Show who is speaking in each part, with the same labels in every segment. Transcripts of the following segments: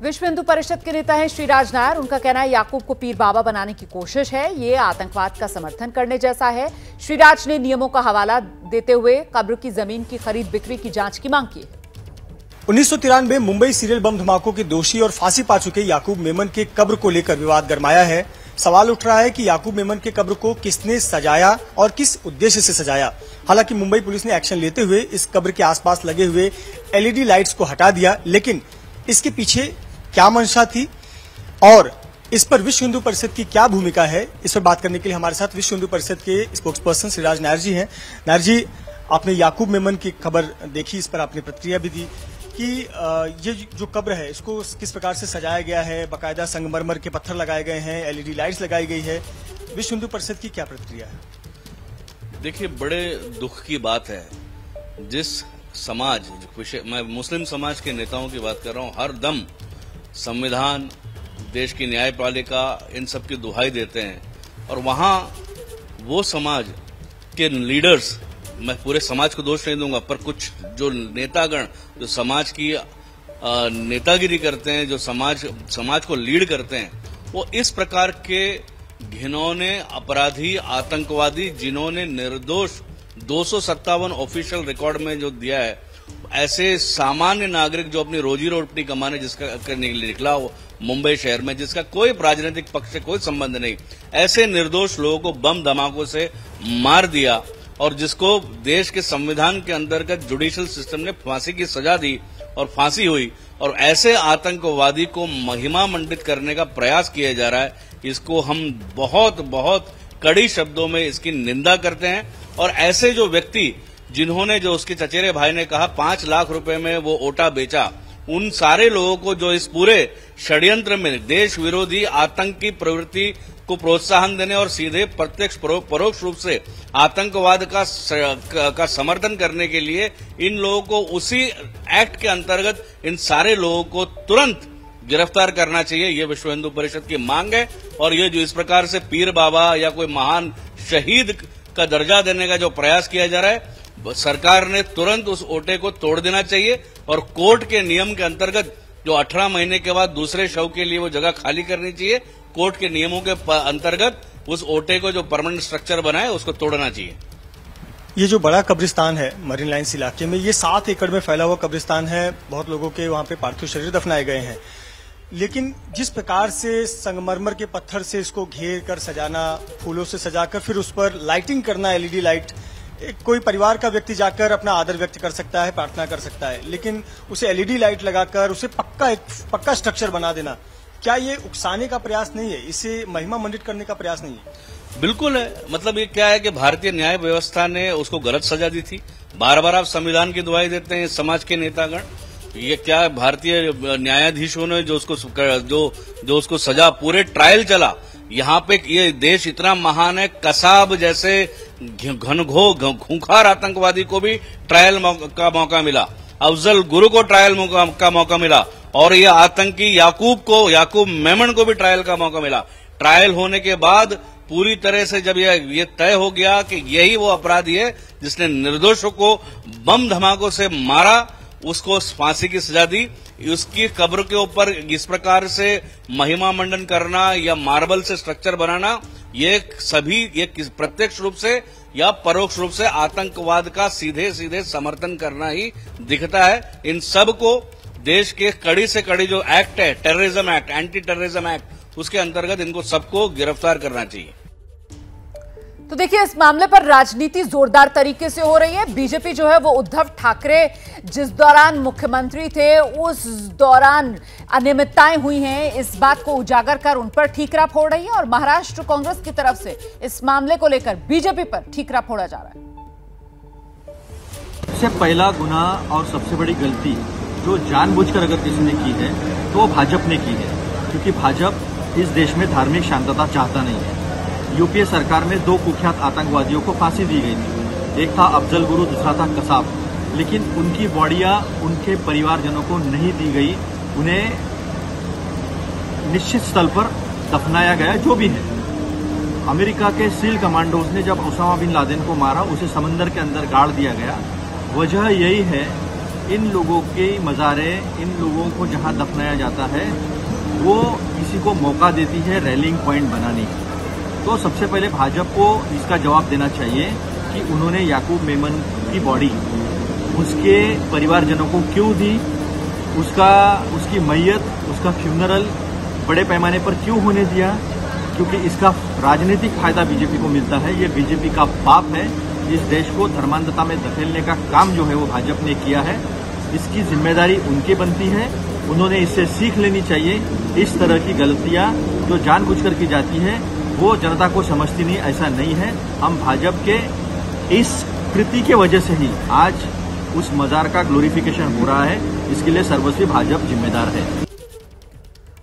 Speaker 1: विश्व हिंदू परिषद के नेता हैं श्रीराज नायर। उनका कहना है याकूब को पीर बाबा बनाने की कोशिश है, ये आतंकवाद का समर्थन करने जैसा है। श्रीराज ने नियमों का हवाला देते हुए कब्र की जमीन की खरीद बिक्री की जांच की मांग की।
Speaker 2: 1993 मुंबई सीरियल बम धमाकों के दोषी और फांसी पा चुके याकूब मेमन के कब्र को लेकर विवाद गरमाया है। सवाल उठ रहा है कि याकूब मेमन के कब्र को किसने सजाया और किस उद्देश्य से सजाया। हालांकि मुंबई पुलिस ने एक्शन लेते हुए इस कब्र के आसपास लगे हुए एलईडी लाइट्स को हटा दिया, लेकिन इसके पीछे क्या मंशा थी और इस पर विश्व हिंदू परिषद की क्या भूमिका है, इस पर बात करने के लिए हमारे साथ विश्व हिंदू परिषद के स्पोक्स पर्सन श्रीराज नायर जी हैं। नायर जी, आपने याकूब मेमन की खबर देखी, इस पर आपने प्रतिक्रिया भी दी कि ये जो कब्र है इसको किस प्रकार से सजाया गया है, बाकायदा संगमरमर के पत्थर लगाए गए हैं, एलईडी लाइट्स लगाई गई है। विश्व हिंदू परिषद की क्या प्रतिक्रिया है?
Speaker 3: देखिए, बड़े दुख की बात है जिस समाज, मैं मुस्लिम समाज के नेताओं की बात कर रहा हूं, हर दम संविधान, देश की न्यायपालिका, इन सब की दुहाई देते हैं, और वहां वो समाज के लीडर्स, मैं पूरे समाज को दोष नहीं दूंगा, पर कुछ जो नेतागण जो समाज की नेतागिरी करते हैं, जो समाज को लीड करते हैं, वो इस प्रकार के घिनौने अपराधी आतंकवादी, जिन्होंने निर्दोष 257 ऑफिशियल रिकॉर्ड में जो दिया है, ऐसे सामान्य नागरिक जो अपनी रोजी रोटी कमाने जिसका निकला हो मुंबई शहर में, जिसका कोई राजनीतिक पक्ष से कोई संबंध नहीं, ऐसे निर्दोष लोगों को बम धमाकों से मार दिया और जिसको देश के संविधान के अंतर्गत जुडिशियल सिस्टम ने फांसी की सजा दी और फांसी हुई, और ऐसे आतंकवादी को महिमा मंडित करने का प्रयास किया जा रहा है, इसको हम बहुत बहुत कड़ी शब्दों में इसकी निंदा करते हैं। और ऐसे जो व्यक्ति जिन्होंने, जो उसके चचेरे भाई ने कहा 5 लाख रुपए में वो ओटा बेचा, उन सारे लोगों को जो इस पूरे षड्यंत्र में देश विरोधी आतंकी प्रवृत्ति को प्रोत्साहन देने और सीधे प्रत्यक्ष परोक्ष रूप से आतंकवाद का समर्थन करने के लिए इन लोगों को उसी एक्ट के अंतर्गत इन सारे लोगों को तुरंत गिरफ्तार करना चाहिए, ये विश्व हिंदू परिषद की मांग है। और ये जो इस प्रकार से पीर बाबा या कोई महान शहीद का दर्जा देने का जो प्रयास किया जा रहा है, सरकार ने तुरंत उस ओटे को तोड़ देना चाहिए और कोर्ट के नियम के अंतर्गत जो 18 महीने के बाद दूसरे शव के लिए वो जगह खाली करनी चाहिए, कोर्ट के नियमों के अंतर्गत उस ओटे को जो परमानेंट स्ट्रक्चर बनाए उसको तोड़ना चाहिए।
Speaker 2: ये जो बड़ा कब्रिस्तान है मरीन लाइन्स इलाके में, ये 7 एकड़ में फैला हुआ कब्रिस्तान है, बहुत लोगों के वहां पे पार्थिव शरीर दफनाए गए हैं, लेकिन जिस प्रकार से संगमरमर के पत्थर से इसको घेर कर सजाना, फूलों से सजाकर फिर उस पर लाइटिंग करना, एलईडी लाइट, कोई परिवार का व्यक्ति जाकर अपना आदर व्यक्त कर सकता है, प्रार्थना कर सकता है, लेकिन उसे एलईडी लाइट लगाकर उसे पक्का स्ट्रक्चर बना देना, क्या ये उकसाने का प्रयास नहीं है? इसे महिमा मंडित करने का प्रयास नहीं है?
Speaker 3: बिल्कुल है। मतलब ये क्या है कि भारतीय न्याय व्यवस्था ने उसको गलत सजा दी थी। बार बार आप संविधान की दुहाई देते हैं समाज के नेतागण, ये क्या भारतीय न्यायाधीशों ने जो उसको सजा, पूरे ट्रायल चला, यहाँ पे ये देश इतना महान है, कसाब जैसे खूंखार आतंकवादी को भी ट्रायल का मौका मिला, अफजल गुरु को ट्रायल का मौका मिला, और ये आतंकी याकूब मेमन को भी ट्रायल का मौका मिला। ट्रायल होने के बाद पूरी तरह से जब ये तय हो गया कि यही वो अपराधी है जिसने निर्दोषों को बम धमाकों से मारा, उसको फांसी की सजा दी, उसकी कब्र के ऊपर इस प्रकार से महिमा मंडन करना या मार्बल से स्ट्रक्चर बनाना, ये प्रत्यक्ष रूप से या परोक्ष रूप से आतंकवाद का सीधे समर्थन करना ही दिखता है। इन सब को देश के कड़ी से कड़ी जो एक्ट है, terrorism act, anti terrorism act, उसके अंतर्गत इनको सबको गिरफ्तार करना चाहिए।
Speaker 1: तो देखिए, इस मामले पर राजनीति जोरदार तरीके से हो रही है। बीजेपी जो है वो उद्धव ठाकरे जिस दौरान मुख्यमंत्री थे उस दौरान अनियमितताएं हुई हैं, इस बात को उजागर कर उन पर ठीकरा फोड़ रही है, और महाराष्ट्र कांग्रेस की तरफ से इस मामले को लेकर बीजेपी पर ठीकरा फोड़ा जा रहा है।
Speaker 4: सबसे पहला गुनाह और सबसे बड़ी गलती जो जानबूझकर अगर किसी ने की है तो वो भाजपा ने की है, क्योंकि भाजपा इस देश में धार्मिक शांतता चाहता नहीं है। यूपीए सरकार में 2 कुख्यात आतंकवादियों को फांसी दी गई थी, एक था अफजल गुरु, दूसरा था कसाब, लेकिन उनकी बॉडियां उनके परिवारजनों को नहीं दी गई, उन्हें निश्चित स्थल पर दफनाया गया। जो भी है, अमेरिका के सील कमांडोज ने जब ओसामा बिन लादेन को मारा, उसे समंदर के अंदर गाड़ दिया गया। वजह यही है इन लोगों के मज़ारे, इन लोगों को जहां दफनाया जाता है वो किसी को मौका देती है रैलिंग पॉइंट बनाने की। तो सबसे पहले भाजपा को इसका जवाब देना चाहिए कि उन्होंने याकूब मेमन की बॉडी उसके परिवारजनों को क्यों दी, उसकी मैयत, उसका फ्यूनरल बड़े पैमाने पर क्यों होने दिया, क्योंकि इसका राजनीतिक फायदा बीजेपी को मिलता है। ये बीजेपी का पाप है। इस देश को धर्मांधता में धकेलने का काम जो है वो भाजपा ने किया है। इसकी जिम्मेदारी उनकी बनती है, उन्होंने इससे सीख लेनी चाहिए। इस तरह की गलतियां जो जानबूझकर की जाती है वो जनता को समझती नहीं, ऐसा नहीं है। हम भाजपा के इस कृति के वजह से ही आज उस मजार का ग्लोरिफिकेशन हो रहा है। इसके लिए सर्वस्वी भाजपा जिम्मेदार है।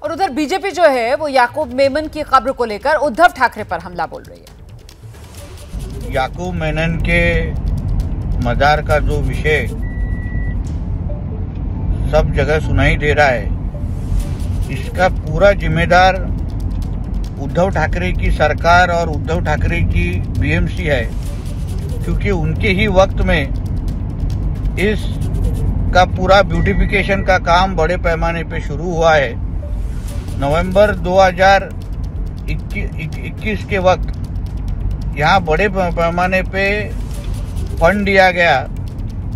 Speaker 1: और उधर बीजेपी जो है वो याकूब मेमन की कब्र को लेकर उद्धव ठाकरे पर हमला बोल रही है।
Speaker 5: याकूब मेनन के मजार का जो विषय सब जगह सुनाई दे रहा है, इसका पूरा जिम्मेदार उद्धव ठाकरे की सरकार और उद्धव ठाकरे की बीएमसी है, क्योंकि उनके ही वक्त में इस का पूरा ब्यूटिफिकेशन का काम बड़े पैमाने पे शुरू हुआ है। नवंबर 2021 के वक्त यहाँ बड़े पैमाने पे फंड दिया गया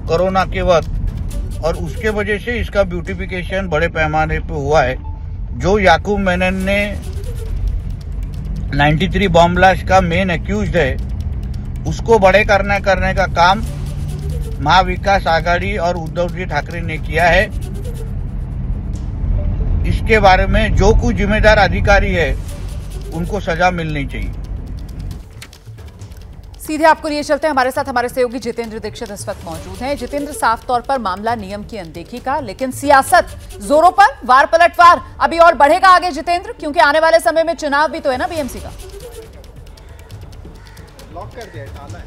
Speaker 5: कोरोना के वक्त, और उसके वजह से इसका ब्यूटिफिकेशन बड़े पैमाने पे हुआ है। जो याकूब मेनन ने 93 बॉम्ब ब्लास्ट का मेन एक्यूज्ड है, उसको बड़े करने का काम महाविकास आघाड़ी और उद्धव जी ठाकरे ने किया है। इसके बारे में जो कुछ जिम्मेदार अधिकारी है उनको सजा मिलनी चाहिए।
Speaker 1: सीधे आपको लिए चलते हैं, हमारे साथ हमारे सहयोगी जितेंद्र दीक्षित इस वक्त मौजूद हैं। जितेंद्र, साफ तौर पर मामला नियम की अनदेखी का, लेकिन सियासत जोरों पर, वार पलटवार अभी और बढ़ेगा आगे जितेंद्र, क्योंकि आने वाले समय में चुनाव भी तो है ना बीएमसी का।
Speaker 6: लॉक कर दिया, ताला है।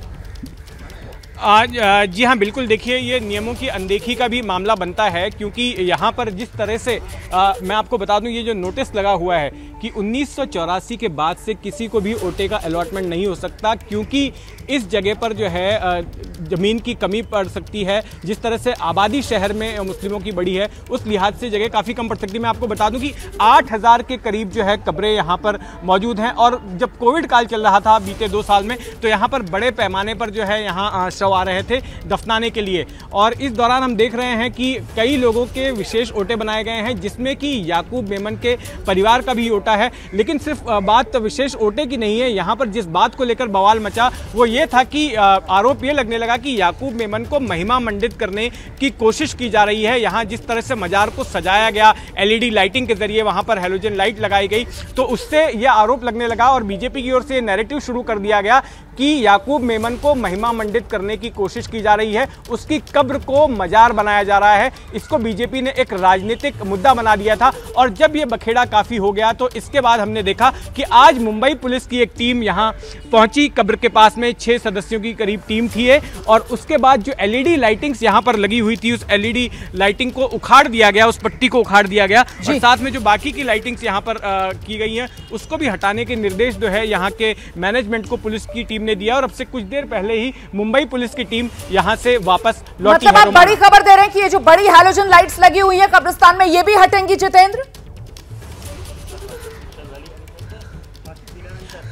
Speaker 7: जी हाँ, बिल्कुल। देखिए, ये नियमों की अनदेखी का भी मामला बनता है, क्योंकि यहाँ पर जिस तरह से मैं आपको बता दूं, ये जो नोटिस लगा हुआ है कि 1984 के बाद से किसी को भी ओटे का अलॉटमेंट नहीं हो सकता, क्योंकि इस जगह पर जो है ज़मीन की कमी पड़ सकती है। जिस तरह से आबादी शहर में मुस्लिमों की बड़ी है, उस लिहाज से जगह काफ़ी कम पड़ सकती है। मैं आपको बता दूं कि 8000 के करीब जो है कब्रें यहाँ पर मौजूद हैं, और जब कोविड काल चल रहा था बीते 2 साल में, तो यहाँ पर बड़े पैमाने पर जो है यहाँ शव आ रहे थे दफनाने के लिए। और इस दौरान हम देख रहे हैं कि कई लोगों के विशेष ओटे बनाए गए हैं, जिसमें कि याकूब मेमन के परिवार का भी ओटा है। लेकिन सिर्फ बात विशेष ओटे की नहीं है, यहाँ पर जिस बात को लेकर बवाल मचा वो ये था कि आरोप ये लगने लगा कि याकूब मेमन को महिमा मंडित करने की कोशिश की जा रही है। यहाँ जिस तरह से मजार को सजाया गया, एलईडी लाइटिंग के जरिए वहाँ पर हैलोजन लाइट लगाई गई, तो उससे यह आरोप लगने लगा और बीजेपी की ओर से नैरेटिव शुरू कर दिया गया कि याकूब मेमन को महिमा मंडित करने की कोशिश की जा रही है, उसकी कब्र को मजार बनाया जा रहा है। इसको बीजेपी ने एक राजनीतिक मुद्दा बना दिया था, और जब ये बखेड़ा काफी हो गया तो इसके बाद हमने देखा कि आज मुंबई पुलिस की एक टीम यहां पहुंची। कब्र के पास में 6 सदस्यों की करीब टीम थी, और उसके बाद जो एलईडी लाइटिंग्स यहां पर लगी हुई थी, उस एलईडी लाइटिंग को उखाड़ दिया गया, उस पट्टी को उखाड़ दिया गया, और साथ में जो बाकी की लाइटिंग्स यहां पर की गई हैं उसको भी हटाने के निर्देश जो है यहां के मैनेजमेंट को पुलिस की टीम ने दिया। और अब से कुछ देर पहले ही मुंबई पुलिस की टीम यहां से वापस लौटी।
Speaker 1: मतलब आप बड़ी खबर दे रहे हैं कि ये जो बड़ी हैलोजन लाइट्स लगी हुई है कब्रिस्तान में, ये भी हटेंगी जितेंद्र?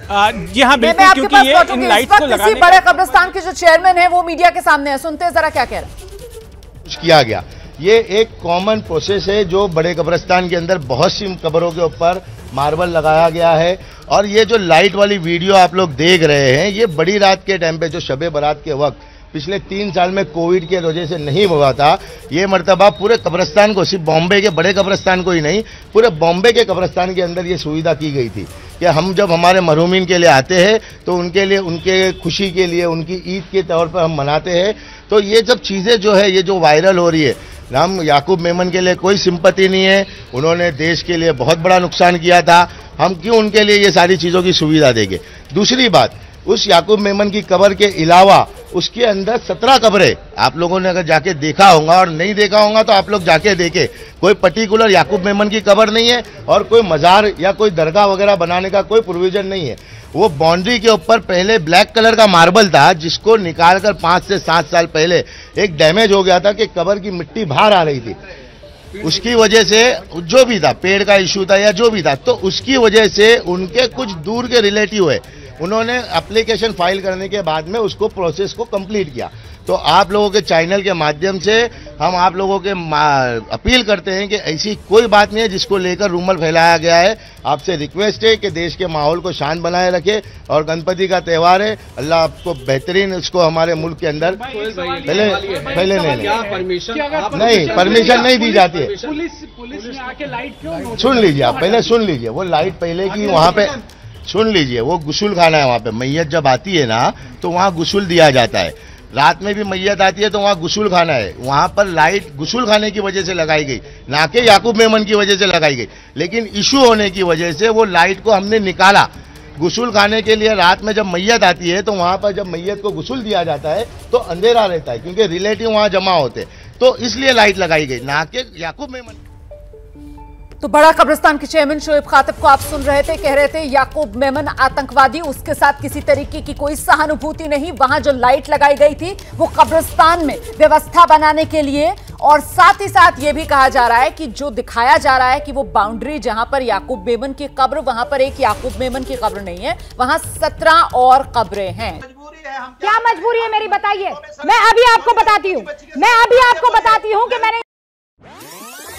Speaker 7: जी हाँ, बिल्कुल, क्योंकि ये इन लाइट्स को लगाने
Speaker 1: बड़े कब्रिस्तान के जो चेयरमैन है वो मीडिया के सामने है, सुनते हैं जरा क्या कह रहे हैं।
Speaker 6: किया गया, ये एक कॉमन प्रोसेस है जो बड़े कब्रिस्तान के अंदर बहुत सी कब्रों के ऊपर मार्बल लगाया गया है। और ये जो लाइट वाली वीडियो आप लोग देख रहे हैं, ये बड़ी रात के टाइम पे, जो शबे बारात के वक्त पिछले 3 साल में कोविड के वजह से नहीं हुआ था, ये मर्तबा पूरे कब्रिस्तान को, सिर्फ बॉम्बे के बड़े कब्रिस्तान को ही नहीं, पूरे बॉम्बे के कब्रिस्तान के अंदर ये सुविधा की गई थी कि हम जब हमारे मरहूमीन के लिए आते हैं तो उनके लिए, उनके खुशी के लिए, उनकी ईद के तौर पर हम मनाते हैं। तो ये सब चीज़ें जो है, ये जो वायरल हो रही है, हम याकूब मेमन के लिए कोई सिंपैथी नहीं है, उन्होंने देश के लिए बहुत बड़ा नुकसान किया था, हम क्यों उनके लिए ये सारी चीज़ों की सुविधा देंगे। दूसरी बात, उस याकूब मेमन की कब्र के अलावा उसके अंदर 17 कब्रें, आप लोगों ने अगर जाके देखा होगा, और नहीं देखा होगा तो आप लोग जाके देखें, कोई पर्टिकुलर याकूब मेमन की कब्र नहीं है और कोई मजार या कोई दरगाह वगैरह बनाने का कोई प्रोविजन नहीं है। वो बाउंड्री के ऊपर पहले ब्लैक कलर का मार्बल था, जिसको निकालकर 5 से 7 साल पहले एक डैमेज हो गया था कि कब्र की मिट्टी बाहर आ रही थी। उसकी वजह से जो भी था, पेड़ का इशू था या जो भी था, तो उसकी वजह से उनके कुछ दूर के रिलेटिव है, उन्होंने एप्लीकेशन फाइल करने के बाद में उसको प्रोसेस को कंप्लीट किया। तो आप लोगों के चैनल के माध्यम से हम आप लोगों के अपील करते हैं कि ऐसी कोई बात नहीं है जिसको लेकर रूमर फैलाया गया है। आपसे रिक्वेस्ट है कि देश के माहौल को शांत बनाए रखे, और गणपति का त्यौहार है, अल्लाह आपको बेहतरीन उसको हमारे मुल्क के अंदर पहले नहीं परमिशन नहीं दी जाती है। सुन लीजिए, आप पहले सुन लीजिए, वो लाइट पहले की वहाँ पे सुन लीजिए, वो गुस्ल खाना है वहाँ पे। मैयत जब आती है ना तो वहाँ गुस्ल दिया जाता है, रात में भी मैयत आती है तो वहाँ गुस्ल खाना है। वहाँ पर लाइट गुस्ल खाने की वजह से लगाई गई, ना कि याकूब मेमन की वजह से लगाई गई, लेकिन इशू होने की वजह से वो लाइट को हमने निकाला। गुस्ल खाने के लिए रात में जब मैयत आती है तो वहाँ पर जब मैयत को गुस्ल दिया जाता है तो अंधेरा रहता है, क्योंकि रिलेटिव वहाँ जमा होते, तो इसलिए लाइट लगाई गई, ना कि याकूब मेमन।
Speaker 1: तो बड़ा कब्रिस्तान के चेयरमैन शोएब खातिब को आप सुन रहे थे, कह रहे थे याकूब मेमन आतंकवादी, उसके साथ किसी तरीके की कोई सहानुभूति नहीं। वहां जो लाइट लगाई गई थी वो कब्रिस्तान में व्यवस्था बनाने के लिए, और साथ ही साथ ये भी कहा जा रहा है कि जो दिखाया जा रहा है कि वो बाउंड्री जहां पर याकूब मेमन की कब्र, वहां पर एक याकूब मेमन की कब्र नहीं है, वहां 17 और कब्रें हैं।
Speaker 8: क्या मजबूरी है मेरी, बताइए। मैं अभी आपको बताती हूँ कि मैंने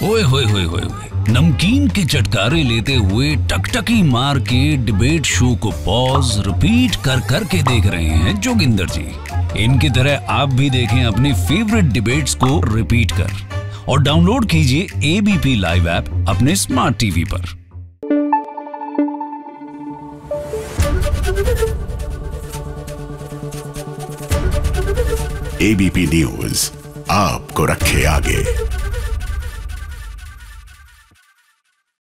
Speaker 9: ओए होए होए होए नमकीन के चटकारे लेते हुए टकटकी मार के डिबेट शो को पॉज रिपीट कर करके देख रहे हैं जोगिंदर जी। इनकी तरह आप भी देखें अपनी फेवरेट डिबेट्स को रिपीट कर, और डाउनलोड कीजिए एबीपी लाइव ऐप अपने स्मार्ट टीवी पर।
Speaker 10: एबीपी न्यूज आपको रखे आगे।